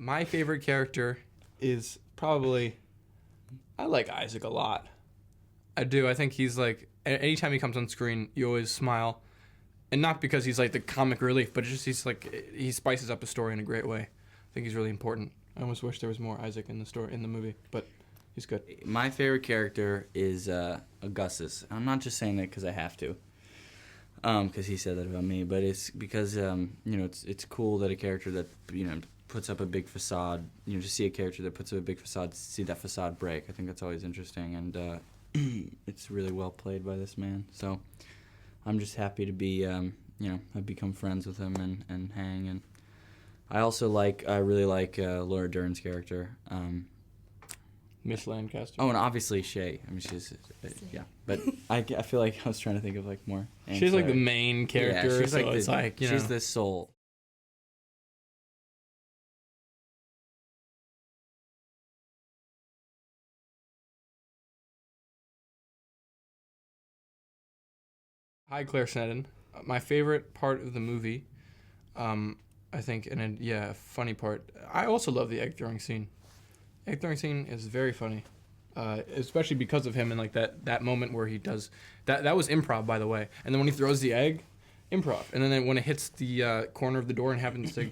My favorite character is probably... I like Isaac a lot. I do. I think he's like... Anytime he comes on screen, you always smile. And not because he's like the comic relief, but just he's like... He spices up a story in a great way. I think he's really important. I almost wish there was more Isaac in the movie, but he's good. My favorite character is Gus's. I'm not just saying that because I have to. Because he said that about me, but it's because it's cool that a character that puts up a big facade, to see a character that puts up a big facade, see that facade break. I think that's always interesting, and it's really well played by this man. So I'm just happy to be, I've become friends with him and hang. And I really like Laura Dern's character. Miss Lancaster. Oh, and obviously Shay. I mean, she's yeah. But I feel like I was trying to think of like more. She's like the main character. Yeah, she's so it's like she's the soul. Hi, Claire Sneddon. My favorite part of the movie, I think, and a funny part. I also love the egg throwing scene. Egg throwing scene is very funny. Especially because of him and like that moment where he does that was improv, by the way. And then when he throws the egg, improv. And then when it hits the corner of the door and happens to,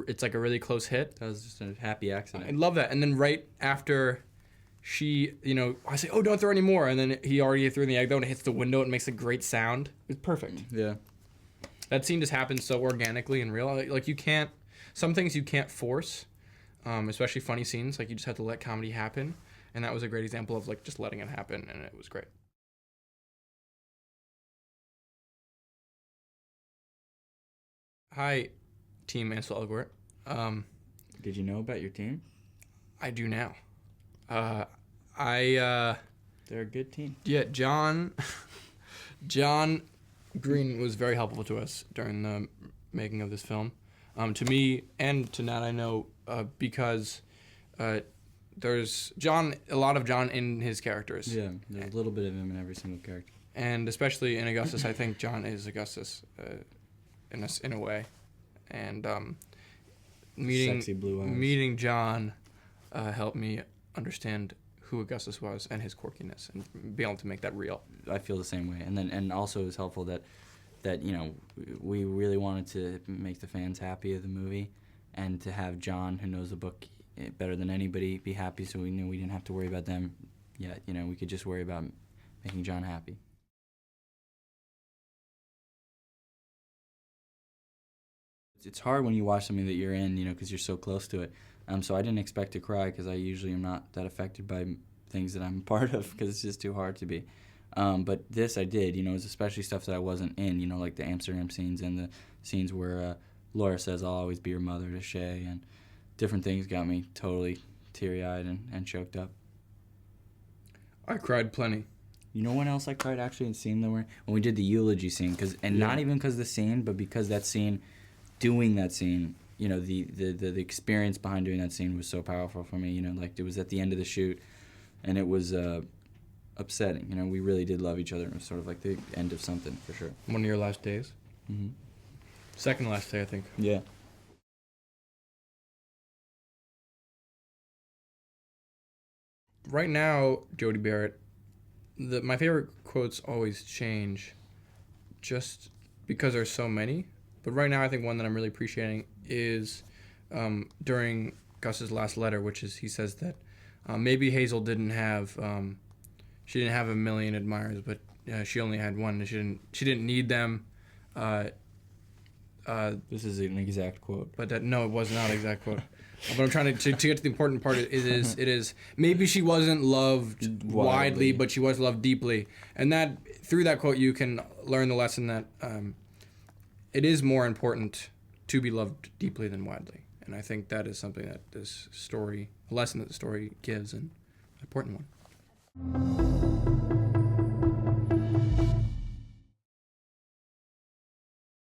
it's like a really close hit. That was just a happy accident. I love that. And then right after she, I say, oh, don't throw any more. And then he already threw the egg though, and it hits the window. It makes a great sound. It's perfect. Yeah. That scene just happens so organically and real. Like some things you can't force, especially funny scenes. Like you just have to let comedy happen. And that was a great example of like just letting it happen, and it was great. Hi, Team Ansel Elgort. Did you know about your team? I do now. They're a good team. Yeah, John Green was very helpful to us during the making of this film. To me and to Nat, I know because there's a lot of John in his characters. Yeah, there's a little bit of him in every single character. And especially in Augustus, I think John is Augustus in a way. And Sexy blue eyes. meeting John helped me understand who Augustus was and his quirkiness and be able to make that real. I feel the same way. And also it was helpful that we really wanted to make the fans happy of the movie and to have John, who knows the book better than anybody, be happy, so we knew we didn't have to worry about them yet. We could just worry about making John happy. It's hard when you watch something that you're in, because you're so close to it. So I didn't expect to cry because I usually am not that affected by things that I'm a part of because it's just too hard to be. But this I did, it was especially stuff that I wasn't in, like the Amsterdam scenes and the scenes where Laura says, "I'll always be your mother" to Shay, and different things got me totally teary-eyed and choked up. I cried plenty. You know when else I cried actually in the scene when we did the eulogy scene, not even because of the scene, but because doing that scene, the experience behind doing that scene was so powerful for me. Like it was at the end of the shoot, and it was upsetting. We really did love each other. It was sort of like the end of something for sure. One of your last days. Mm-hmm. Second last day, I think. Yeah. Right now, Jody Barrett, my favorite quotes always change just because there's so many. But right now, I think one that I'm really appreciating is during Gus's last letter, which is he says that maybe Hazel didn't have she didn't have 1 million admirers, but she only had one. And she didn't need them. This is an exact quote. But no, it was not an exact quote. But I'm trying to get to the important part. It is maybe she wasn't loved widely, but she was loved deeply. And that through that quote, you can learn the lesson that it is more important to be loved deeply than widely. And I think that is something that a lesson that the story gives, and an important one.